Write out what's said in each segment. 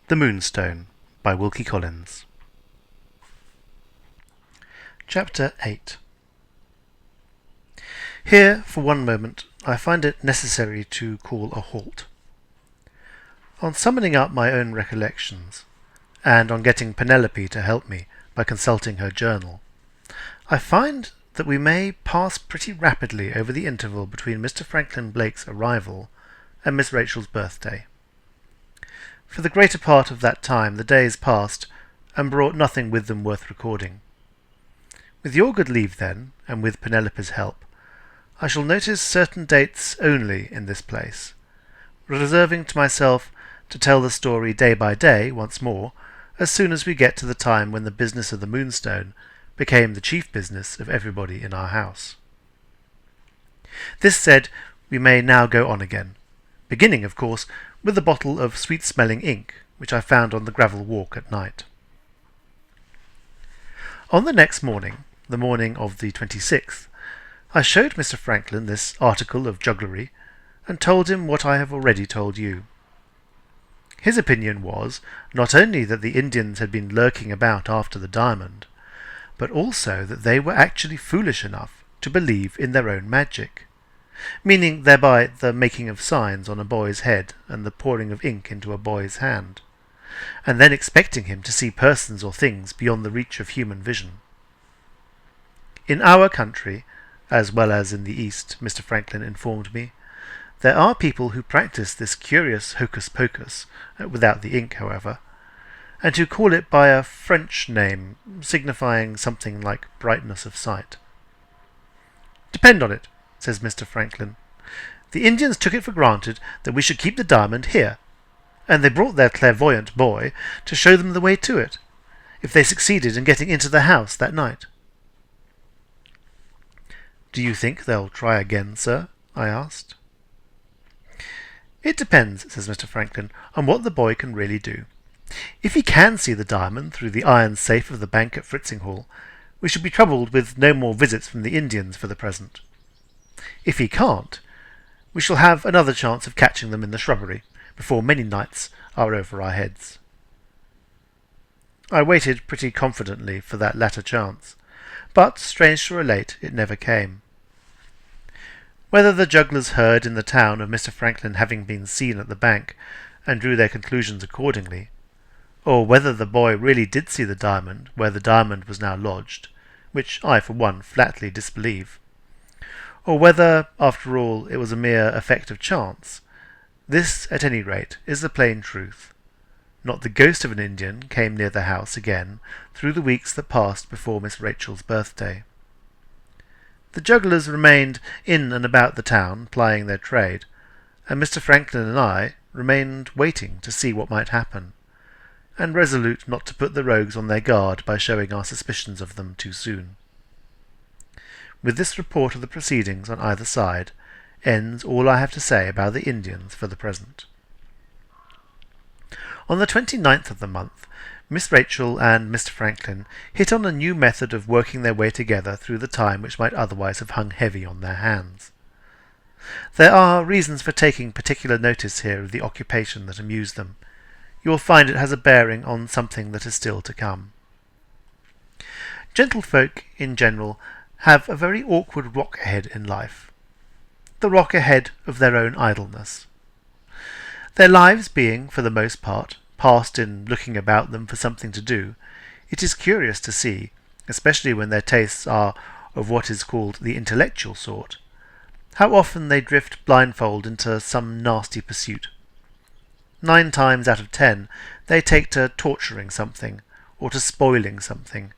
The Moonstone by Wilkie Collins. Chapter 8. Here, for one moment, I find it necessary to call a halt. On summoning up my own recollections, and on getting Penelope to help me by consulting her journal, I find that we may pass pretty rapidly over the interval between Mr. Franklin Blake's arrival and Miss Rachel's birthday. For the greater part of that time the days passed, and brought nothing with them worth recording. With your good leave, then, and with Penelope's help, I shall notice certain dates only in this place, reserving to myself to tell the story day by day once more, as soon as we get to the time when the business of the Moonstone became the chief business of everybody in our house. This said, we may now go on again, beginning, of course, with the bottle of sweet-smelling ink which I found on the gravel walk at night. On the next morning, the morning of the 26th, I showed Mr. Franklin this article of jugglery, and told him what I have already told you. His opinion was, not only that the Indians had been lurking about after the diamond, but also that they were actually foolish enough to believe in their own magic, meaning thereby the making of signs on a boy's head and the pouring of ink into a boy's hand, and then expecting him to see persons or things beyond the reach of human vision. In our country, as well as in the East, Mr. Franklin informed me, there are people who practice this curious hocus-pocus, without the ink, however, and who call it by a French name, signifying something like brightness of sight. Depend on it, says Mr. Franklin, the Indians took it for granted that we should keep the diamond here, and they brought their clairvoyant boy to show them the way to it, if they succeeded in getting into the house that night. Do you think they'll try again, sir? I asked. It depends, says Mr. Franklin, on what the boy can really do. If he can see the diamond through the iron safe of the bank at Fritzinghall, we shall be troubled with no more visits from the Indians for the present. If he can't, we shall have another chance of catching them in the shrubbery before many nights are over our heads. I waited pretty confidently for that latter chance, but, strange to relate, it never came. Whether the jugglers heard in the town of Mr. Franklin having been seen at the bank, and drew their conclusions accordingly, or whether the boy really did see the diamond where the diamond was now lodged, which I for one flatly disbelieve, or whether, after all, it was a mere effect of chance, this, at any rate, is the plain truth. Not the ghost of an Indian came near the house again through the weeks that passed before Miss Rachel's birthday. The jugglers remained in and about the town, plying their trade, and Mr. Franklin and I remained waiting to see what might happen, and resolute not to put the rogues on their guard by showing our suspicions of them too soon. With this report of the proceedings on either side ends all I have to say about the Indians for the present. On the 29th of the month, Miss Rachel and Mr. Franklin hit on a new method of working their way together through the time which might otherwise have hung heavy on their hands. There are reasons for taking particular notice here of the occupation that amused them. You will find it has a bearing on something that is still to come. Gentlefolk, in general, have a very awkward rock-ahead in life, the rock-ahead of their own idleness. Their lives being, for the most part, passed in looking about them for something to do, it is curious to see, especially when their tastes are of what is called the intellectual sort, how often they drift blindfold into some nasty pursuit. 9 times out of 10 they take to torturing something, or to spoiling something,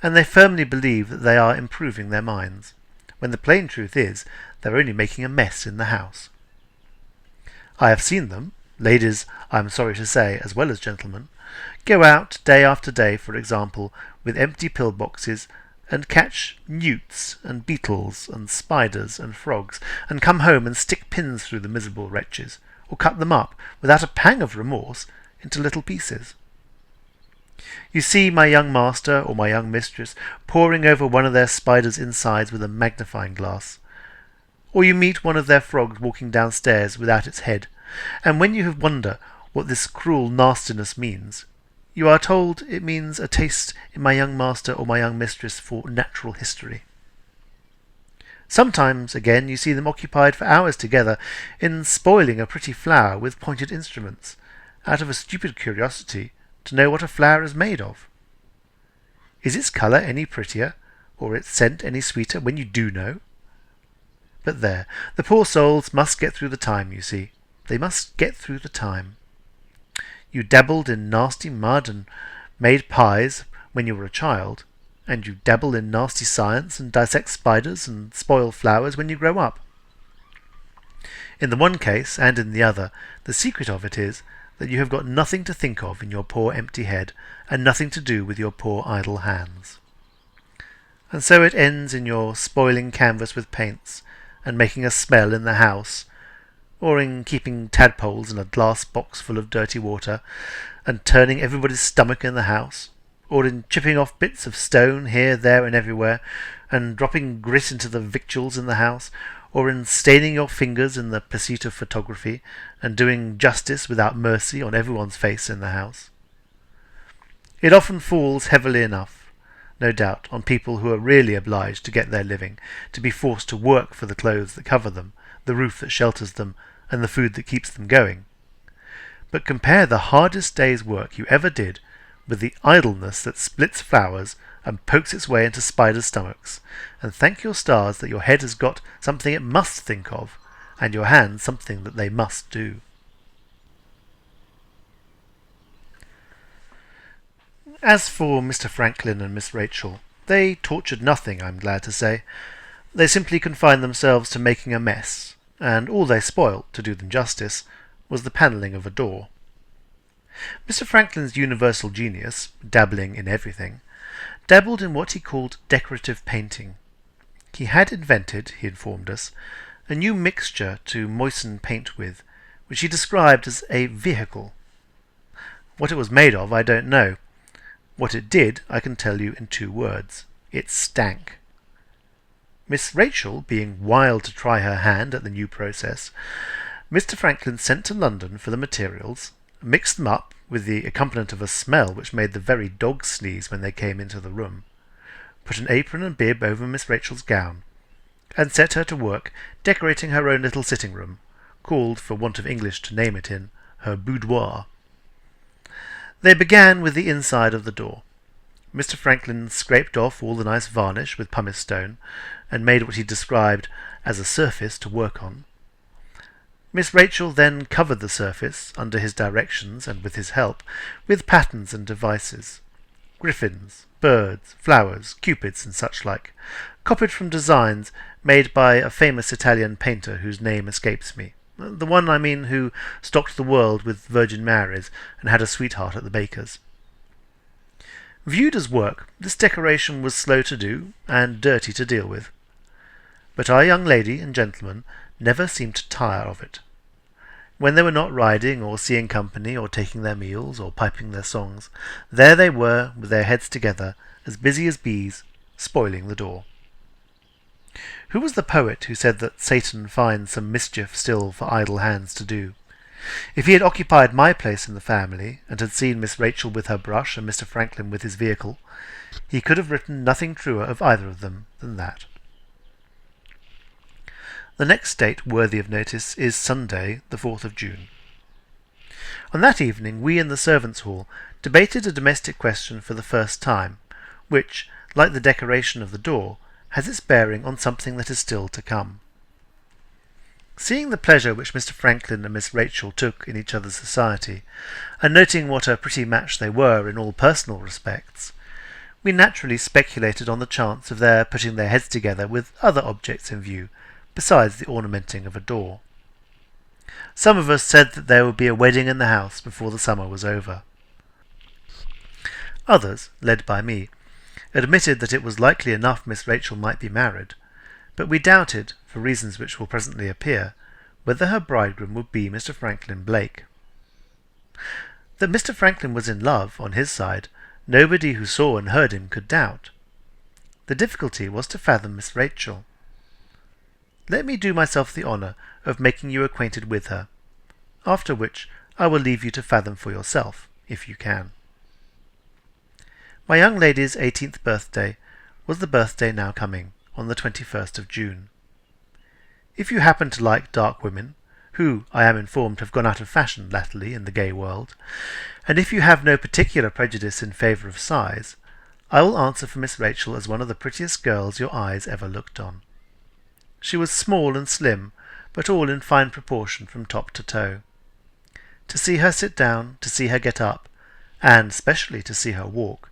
and they firmly believe that they are improving their minds, when the plain truth is they are only making a mess in the house. I have seen them, ladies, I am sorry to say, as well as gentlemen, go out day after day, for example, with empty pill-boxes, and catch newts and beetles and spiders and frogs, and come home and stick pins through the miserable wretches, or cut them up, without a pang of remorse, into little pieces. You see my young master or my young mistress poring over one of their spiders' insides with a magnifying glass, or you meet one of their frogs walking downstairs without its head, and when you wonder what this cruel nastiness means. You are told it means a taste in my young master or my young mistress for natural history. Sometimes, again, you see them occupied for hours together in spoiling a pretty flower with pointed instruments, out of a stupid curiosity to know what a flower is made of. Is its colour any prettier, or its scent any sweeter, when you do know? But there, the poor souls must get through the time, you see. They must get through the time. You dabbled in nasty mud and made pies when you were a child, and you dabble in nasty science and dissect spiders and spoil flowers when you grow up. In the one case and in the other, the secret of it is that you have got nothing to think of in your poor empty head, and nothing to do with your poor idle hands. And so it ends in your spoiling canvas with paints, and making a smell in the house, or in keeping tadpoles in a glass box full of dirty water, and turning everybody's stomach in the house, or in chipping off bits of stone here, there, and everywhere, and dropping grit into the victuals in the house, or in staining your fingers in the pursuit of photography, and doing justice without mercy on everyone's face in the house. It often falls heavily enough, no doubt, on people who are really obliged to get their living, to be forced to work for the clothes that cover them, the roof that shelters them, and the food that keeps them going. But compare the hardest day's work you ever did with the idleness that splits flowers and pokes its way into spiders' stomachs, and thank your stars that your head has got something it must think of, and your hands something that they must do. As for Mr. Franklin and Miss Rachel, they tortured nothing, I'm glad to say. They simply confined themselves to making a mess, and all they spoilt, to do them justice, was the panelling of a door. Mr. Franklin's universal genius, dabbling in everything, dabbled in what he called decorative painting. He had invented, he informed us, a new mixture to moisten paint with, which he described as a vehicle. What it was made of, I don't know. What it did, I can tell you in 2 words. It stank. Miss Rachel being wild to try her hand at the new process, Mr. Franklin sent to London for the materials, mixed them up with the accompaniment of a smell which made the very dogs sneeze when they came into the room, put an apron and bib over Miss Rachel's gown, and set her to work decorating her own little sitting-room, called, for want of English to name it in, her boudoir. They began with the inside of the door. Mr. Franklin scraped off all the nice varnish with pumice stone, and made what he described as a surface to work on. Miss Rachel then covered the surface, under his directions and with his help, with patterns and devices. Griffins, birds, flowers, cupids, and such like, copied from designs made by a famous Italian painter whose name escapes me. The one, I mean, who stocked the world with Virgin Marys and had a sweetheart at the baker's. Viewed as work, this decoration was slow to do and dirty to deal with. But our young lady and gentleman never seemed to tire of it. When they were not riding or seeing company or taking their meals or piping their songs, there they were with their heads together, as busy as bees, spoiling the door. Who was the poet who said that Satan finds some mischief still for idle hands to do? If he had occupied my place in the family, and had seen Miss Rachel with her brush and Mr. Franklin with his vehicle, he could have written nothing truer of either of them than that. The next date worthy of notice is Sunday, the 4th of June. On that evening we in the servants' hall debated a domestic question for the first time, which, like the decoration of the door, has its bearing on something that is still to come. Seeing the pleasure which Mr. Franklin and Miss Rachel took in each other's society, and noting what a pretty match they were in all personal respects, we naturally speculated on the chance of their putting their heads together with other objects in view, besides the ornamenting of a door. Some of us said that there would be a wedding in the house before the summer was over. Others, led by me, admitted that it was likely enough Miss Rachel might be married, but we doubted, for reasons which will presently appear, whether her bridegroom would be Mr. Franklin Blake. That Mr. Franklin was in love, on his side, nobody who saw and heard him could doubt. The difficulty was to fathom Miss Rachel. Let me do myself the honour of making you acquainted with her, after which I will leave you to fathom for yourself, if you can. My young lady's 18th birthday was the birthday now coming, on the 21st of June. If you happen to like dark women, who, I am informed, have gone out of fashion latterly in the gay world, and if you have no particular prejudice in favour of size, I will answer for Miss Rachel as one of the prettiest girls your eyes ever looked on. She was small and slim, but all in fine proportion from top to toe. To see her sit down, to see her get up, and especially to see her walk,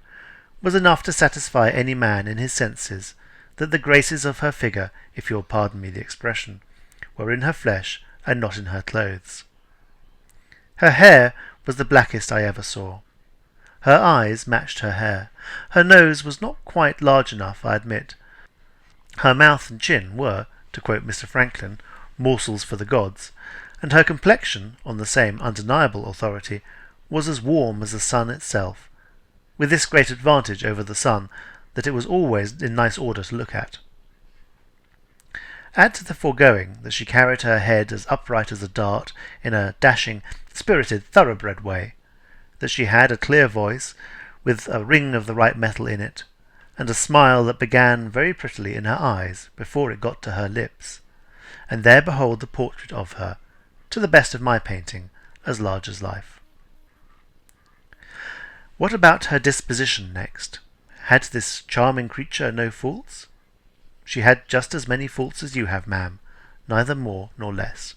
was enough to satisfy any man in his senses that the graces of her figure, if you'll pardon me the expression, were in her flesh and not in her clothes. Her hair was the blackest I ever saw. Her eyes matched her hair. Her nose was not quite large enough, I admit. Her mouth and chin were, to quote Mr. Franklin, morsels for the gods, and her complexion, on the same undeniable authority, was as warm as the sun itself, with this great advantage over the sun, that it was always in nice order to look at. Add to the foregoing that she carried her head as upright as a dart in a dashing, spirited, thoroughbred way, that she had a clear voice, with a ring of the right metal in it, and a smile that began very prettily in her eyes before it got to her lips, and there behold the portrait of her, to the best of my painting, as large as life. What about her disposition next? Had this charming creature no faults? She had just as many faults as you have, ma'am, neither more nor less.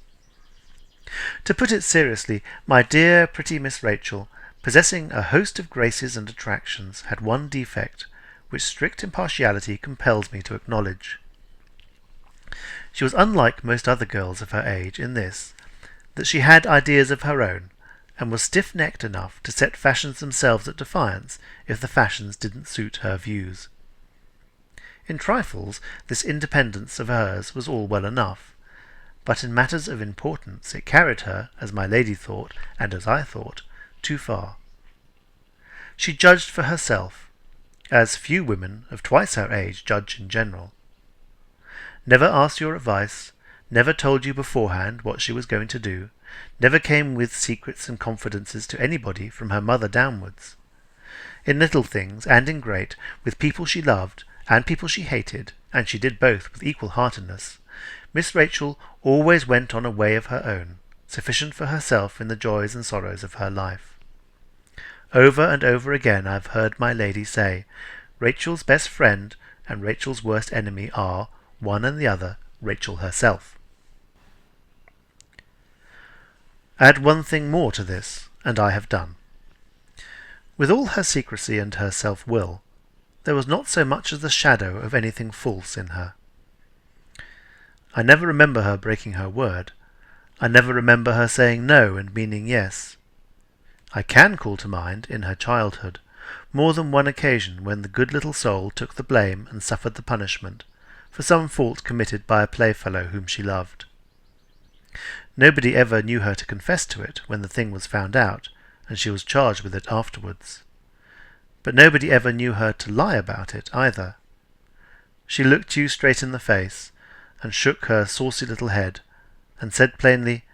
To put it seriously, my dear pretty Miss Rachel, possessing a host of graces and attractions, had one defect, which strict impartiality compels me to acknowledge. She was unlike most other girls of her age in this, that she had ideas of her own, and was stiff-necked enough to set fashions themselves at defiance if the fashions didn't suit her views. In trifles, this independence of hers was all well enough, but in matters of importance it carried her, as my lady thought, and as I thought, too far. She judged for herself, as few women of twice her age judge in general. Never asked your advice, never told you beforehand what she was going to do, never came with secrets and confidences to anybody from her mother downwards. In little things, and in great, with people she loved, and people she hated, and she did both with equal heartiness, Miss Rachel always went on a way of her own, sufficient for herself in the joys and sorrows of her life. Over and over again I have heard my lady say, Rachel's best friend and Rachel's worst enemy are, one and the other, Rachel herself. Add one thing more to this, and I have done. With all her secrecy and her self-will, there was not so much as the shadow of anything false in her. I never remember her breaking her word. I never remember her saying no and meaning yes. I can call to mind, in her childhood, more than one occasion when the good little soul took the blame and suffered the punishment, for some fault committed by a playfellow whom she loved. Nobody ever knew her to confess to it when the thing was found out, and she was charged with it afterwards. But nobody ever knew her to lie about it either. She looked you straight in the face, and shook her saucy little head, and said plainly,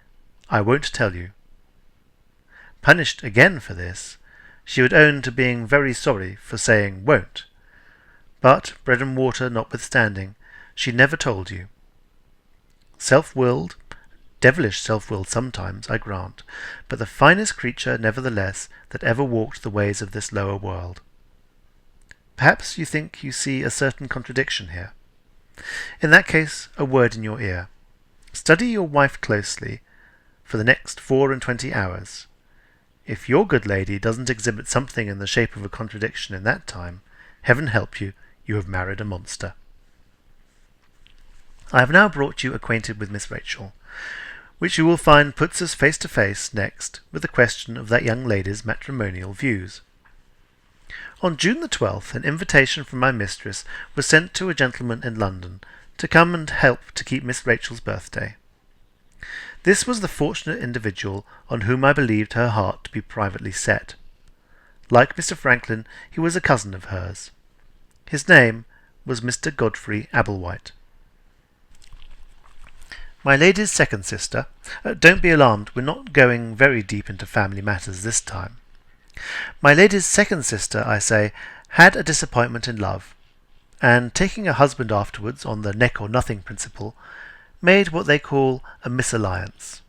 I won't tell you. Punished again for this, she would own to being very sorry for saying won't, but, bread and water notwithstanding, she never told you. Self-willed, devilish self-willed sometimes, I grant, but the finest creature, nevertheless, that ever walked the ways of this lower world. Perhaps you think you see a certain contradiction here. In that case, a word in your ear. Study your wife closely for the next 24 hours. If your good lady doesn't exhibit something in the shape of a contradiction in that time, heaven help you, you have married a monster. I have now brought you acquainted with Miss Rachel, which you will find puts us face to face next with the question of that young lady's matrimonial views. On June the 12th, an invitation from my mistress was sent to a gentleman in London to come and help to keep Miss Rachel's birthday. This was the fortunate individual on whom I believed her heart to be privately set. Like Mr. Franklin, he was a cousin of hers. His name was Mr. Godfrey Ablewhite. My lady's second sister, don't be alarmed, we're not going very deep into family matters this time. My lady's second sister, I say, had a disappointment in love, and taking a husband afterwards on the neck or nothing principle, made what they call a misalliance.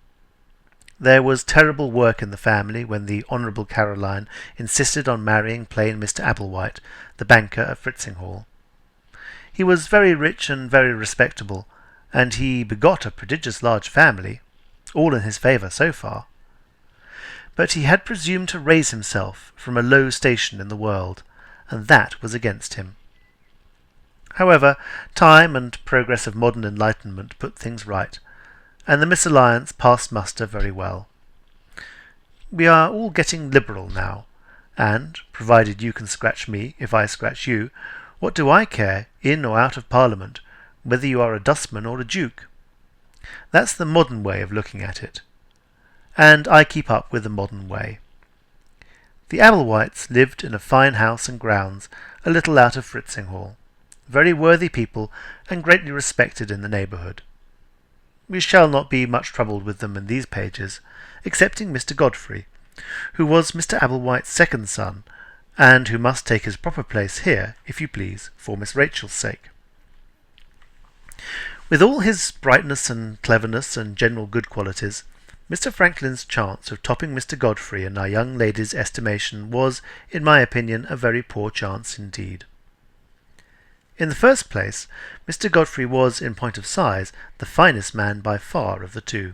There was terrible work in the family when the Honourable Caroline insisted on marrying plain Mr. Applewhite, the banker at Fritzinghall. He was very rich and very respectable, and he begot a prodigious large family, all in his favour so far. But he had presumed to raise himself from a low station in the world, and that was against him. However, time and progress of modern enlightenment put things right, and the misalliance passed muster very well. We are all getting liberal now, and, provided you can scratch me if I scratch you, what do I care, in or out of Parliament, whether you are a dustman or a duke? That's the modern way of looking at it, and I keep up with the modern way. The Applewhites lived in a fine house and grounds a little out of Fritzinghall, very worthy people and greatly respected in the neighbourhood. We shall not be much troubled with them in these pages, excepting Mr. Godfrey, who was Mr. Applewhite's second son, and who must take his proper place here, if you please, for Miss Rachel's sake. With all his brightness and cleverness and general good qualities, Mr. Franklin's chance of topping Mr. Godfrey in our young lady's estimation was, in my opinion, a very poor chance indeed. In the first place, Mr. Godfrey was, in point of size, the finest man by far of the two.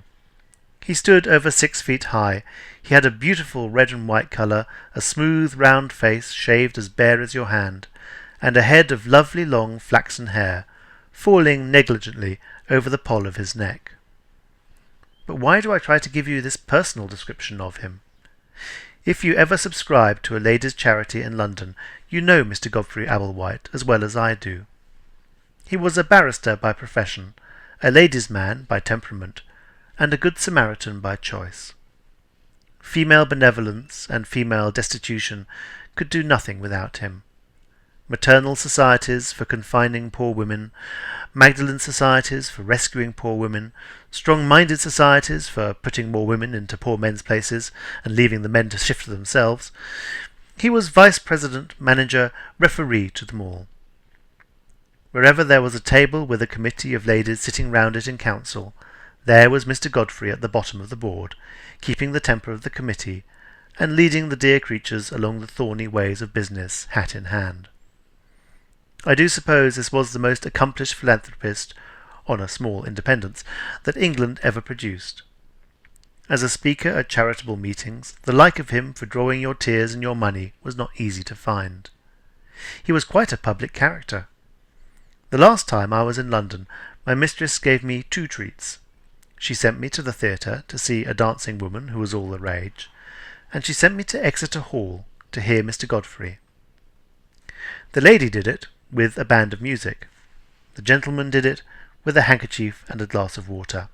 He stood over 6 feet high, he had a beautiful red and white colour, a smooth round face shaved as bare as your hand, and a head of lovely long flaxen hair, falling negligently over the poll of his neck. But why do I try to give you this personal description of him? If you ever subscribe to a ladies' charity in London, you know Mr. Godfrey Applewhite as well as I do. He was a barrister by profession, a ladies' man by temperament, and a good Samaritan by choice. Female benevolence and female destitution could do nothing without him. Maternal societies for confining poor women, Magdalen societies for rescuing poor women, strong-minded societies for putting more women into poor men's places and leaving the men to shift for themselves. He was vice-president, manager, referee to them all. Wherever there was a table with a committee of ladies sitting round it in council, there was Mr. Godfrey at the bottom of the board, keeping the temper of the committee, and leading the dear creatures along the thorny ways of business, hat in hand. I do suppose this was the most accomplished philanthropist, on a small independence, that England ever produced. As a speaker at charitable meetings, the like of him for drawing your tears and your money was not easy to find. He was quite a public character. The last time I was in London, my mistress gave me 2 treats. She sent me to the theatre to see a dancing woman who was all the rage, and she sent me to Exeter Hall to hear Mr. Godfrey. The lady did it with a band of music. The gentleman did it with a handkerchief and a glass of water.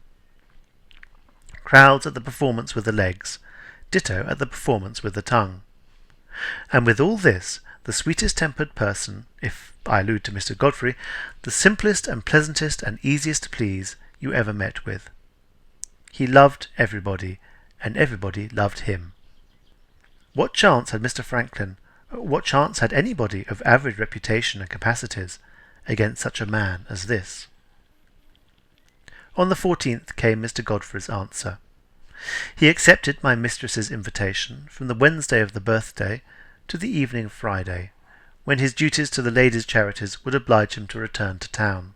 Crowds at the performance with the legs, ditto at the performance with the tongue. And with all this, the sweetest-tempered person, if I allude to Mr. Godfrey, the simplest and pleasantest and easiest to please you ever met with. He loved everybody, and everybody loved him. What chance had Mr. Franklin, what chance had anybody of average reputation and capacities against such a man as this? On the 14th came Mr. Godfrey's answer. He accepted my mistress's invitation from the Wednesday of the birthday to the evening of Friday, when his duties to the ladies' charities would oblige him to return to town.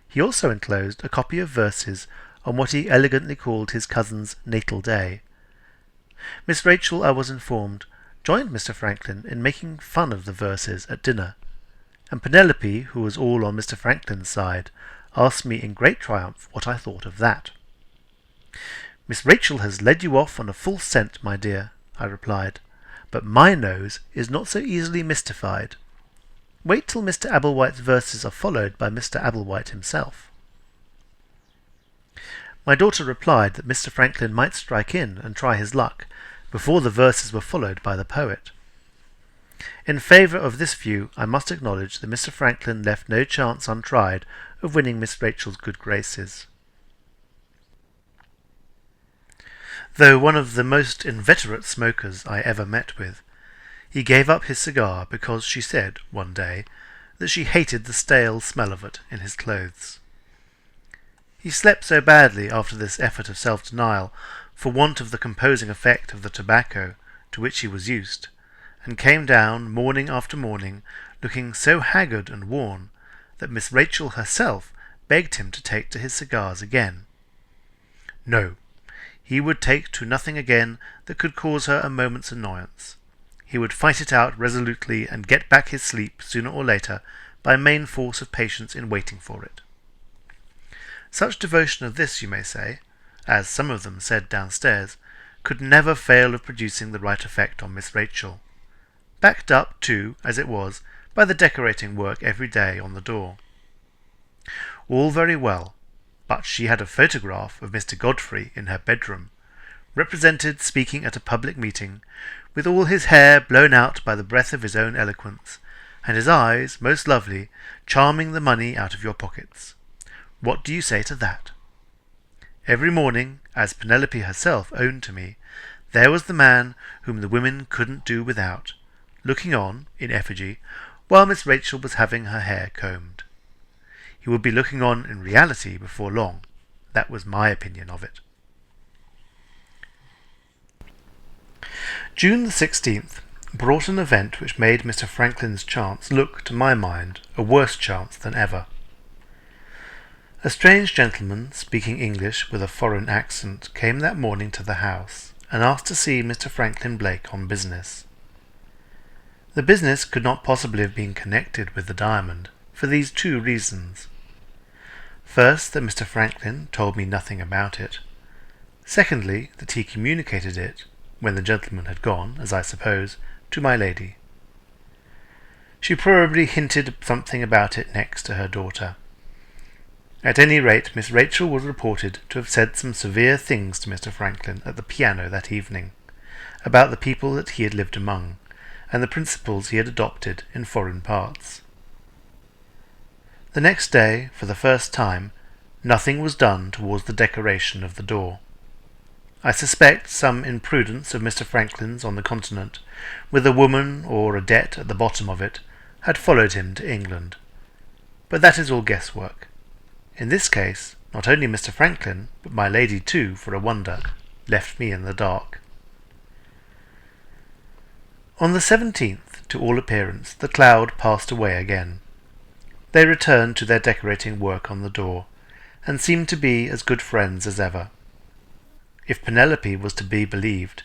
He also enclosed a copy of verses on what he elegantly called his cousin's natal day. Miss Rachel, I was informed, joined Mr. Franklin in making fun of the verses at dinner, and Penelope, who was all on Mr. Franklin's side, asked me in great triumph what I thought of that. "Miss Rachel has led you off on a full scent, my dear," I replied, "but my nose is not so easily mystified. Wait till Mr. Applewhite's verses are followed by Mr. Applewhite himself." My daughter replied that Mr. Franklin might strike in and try his luck before the verses were followed by the poet. In favour of this view, I must acknowledge that Mr. Franklin left no chance untried of winning Miss Rachel's good graces. Though one of the most inveterate smokers I ever met with, he gave up his cigar because she said, one day, that she hated the stale smell of it in his clothes. He slept so badly after this effort of self-denial, for want of the composing effect of the tobacco to which he was used, and came down morning after morning looking so haggard and worn that Miss Rachel herself begged him to take to his cigars again. No, he would take to nothing again that could cause her a moment's annoyance. He would fight it out resolutely and get back his sleep sooner or later by main force of patience in waiting for it. Such devotion of this, you may say, as some of them said downstairs, could never fail of producing the right effect on Miss Rachel, backed up, too, as it was, by the decorating work every day on the door. All very well, but she had a photograph of Mr. Godfrey in her bedroom, represented speaking at a public meeting, with all his hair blown out by the breath of his own eloquence, and his eyes, most lovely, charming the money out of your pockets. What do you say to that? Every morning, as Penelope herself owned to me, there was the man whom the women couldn't do without, looking on, in effigy, while Miss Rachel was having her hair combed. He would be looking on in reality before long. That was my opinion of it. June the 16th brought an event which made Mr. Franklin's chance look, to my mind, a worse chance than ever. A strange gentleman, speaking English with a foreign accent, came that morning to the house, and asked to see Mr. Franklin Blake on business. The business could not possibly have been connected with the diamond, for these two reasons. First, that Mr. Franklin told me nothing about it. Secondly, that he communicated it, when the gentleman had gone, as I suppose, to my lady. She probably hinted something about it next to her daughter. At any rate, Miss Rachel was reported to have said some severe things to Mr. Franklin at the piano that evening, about the people that he had lived among, and the principles he had adopted in foreign parts. The next day, for the first time, nothing was done towards the decoration of the door. I suspect some imprudence of Mr. Franklin's on the continent, with a woman or a debt at the bottom of it, had followed him to England. But that is all guesswork. In this case, not only Mr. Franklin, but my lady too, for a wonder, left me in the dark. On the 17th, to all appearance, the cloud passed away again. They returned to their decorating work on the door, and seemed to be as good friends as ever. If Penelope was to be believed,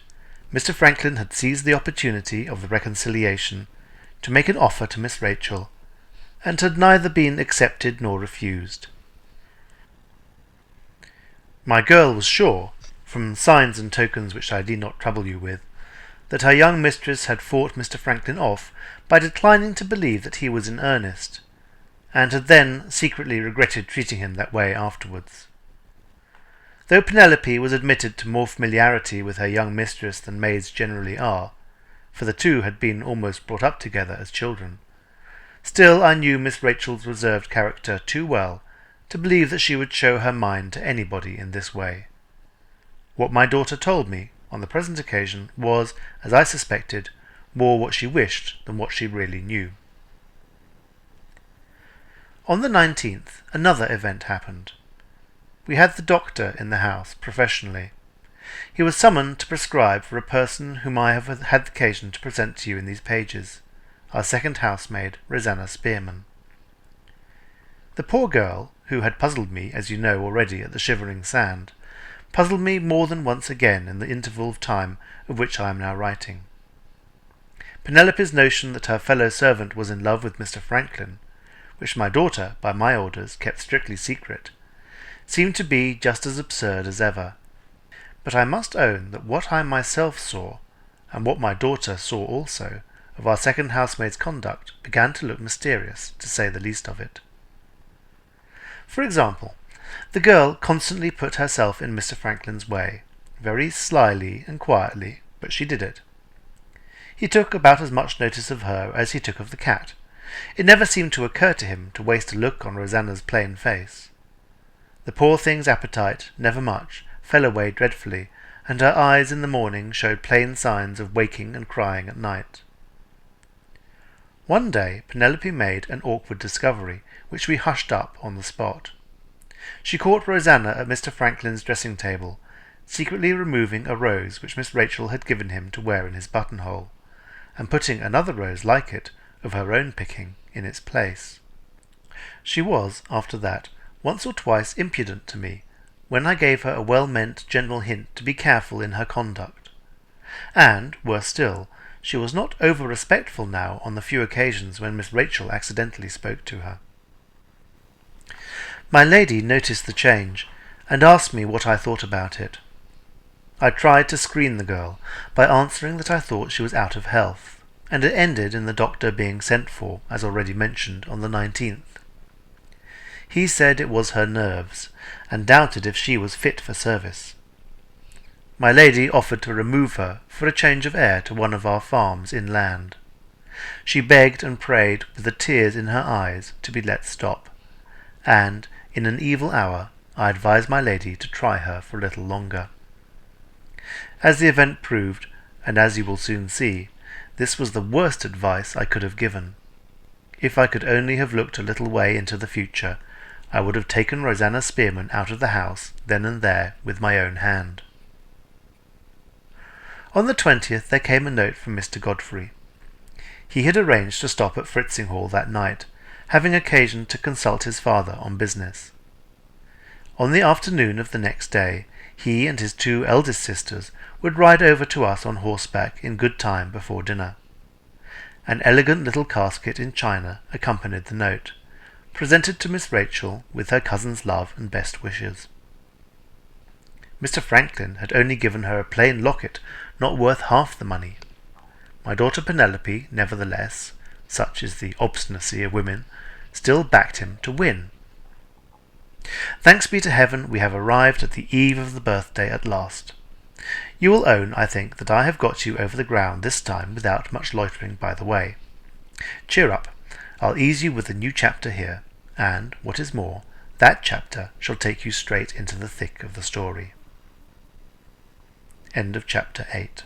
Mr. Franklin had seized the opportunity of the reconciliation to make an offer to Miss Rachel, and had neither been accepted nor refused. My girl was sure, from signs and tokens which I need not trouble you with, that her young mistress had fought Mr. Franklin off by declining to believe that he was in earnest, and had then secretly regretted treating him that way afterwards. Though Penelope was admitted to more familiarity with her young mistress than maids generally are, for the two had been almost brought up together as children, still I knew Miss Rachel's reserved character too well to believe that she would show her mind to anybody in this way. What my daughter told me on the present occasion was, as I suspected, more what she wished than what she really knew. On the 19th, another event happened. We had the doctor in the house, professionally. He was summoned to prescribe for a person whom I have had occasion to present to you in these pages, our second housemaid, Rosanna Spearman. The poor girl, who had puzzled me, as you know already at the Shivering Sand, puzzled me more than once again in the interval of time of which I am now writing. Penelope's notion that her fellow servant was in love with Mr. Franklin, which my daughter, by my orders, kept strictly secret, seemed to be just as absurd as ever. But I must own that what I myself saw, and what my daughter saw also, of our second housemaid's conduct began to look mysterious, to say the least of it. For example, the girl constantly put herself in Mr. Franklin's way, very slyly and quietly, but she did it. He took about as much notice of her as he took of the cat. It never seemed to occur to him to waste a look on Rosanna's plain face. The poor thing's appetite, never much, fell away dreadfully, and her eyes in the morning showed plain signs of waking and crying at night. One day Penelope made an awkward discovery, which we hushed up on the spot. She caught Rosanna at Mr. Franklin's dressing-table, secretly removing a rose which Miss Rachel had given him to wear in his buttonhole, and putting another rose like it, of her own picking, in its place. She was, after that, once or twice impudent to me, when I gave her a well-meant general hint to be careful in her conduct. And, worse still, she was not over-respectful now on the few occasions when Miss Rachel accidentally spoke to her. My lady noticed the change, and asked me what I thought about it. I tried to screen the girl by answering that I thought she was out of health, and it ended in the doctor being sent for, as already mentioned, on the 19th. He said it was her nerves, and doubted if she was fit for service. My lady offered to remove her for a change of air to one of our farms inland. She begged and prayed with the tears in her eyes to be let stop, and, in an evil hour, I advised my lady to try her for a little longer. As the event proved, and as you will soon see, this was the worst advice I could have given. If I could only have looked a little way into the future, I would have taken Rosanna Spearman out of the house then and there with my own hand. On the 20th there came a note from Mr. Godfrey. He had arranged to stop at Fritzing that night, having occasion to consult his father on business. On the afternoon of the next day, he and his 2 eldest sisters would ride over to us on horseback in good time before dinner. An elegant little casket in china accompanied the note, presented to Miss Rachel with her cousin's love and best wishes. Mr. Franklin had only given her a plain locket not worth half the money. My daughter Penelope, nevertheless, such is the obstinacy of women, still backed him to win. Thanks be to heaven, we have arrived at the eve of the birthday at last. You will own, I think, that I have got you over the ground this time without much loitering by the way. Cheer up, I'll ease you with a new chapter here, and, what is more, that chapter shall take you straight into the thick of the story. End of chapter 8.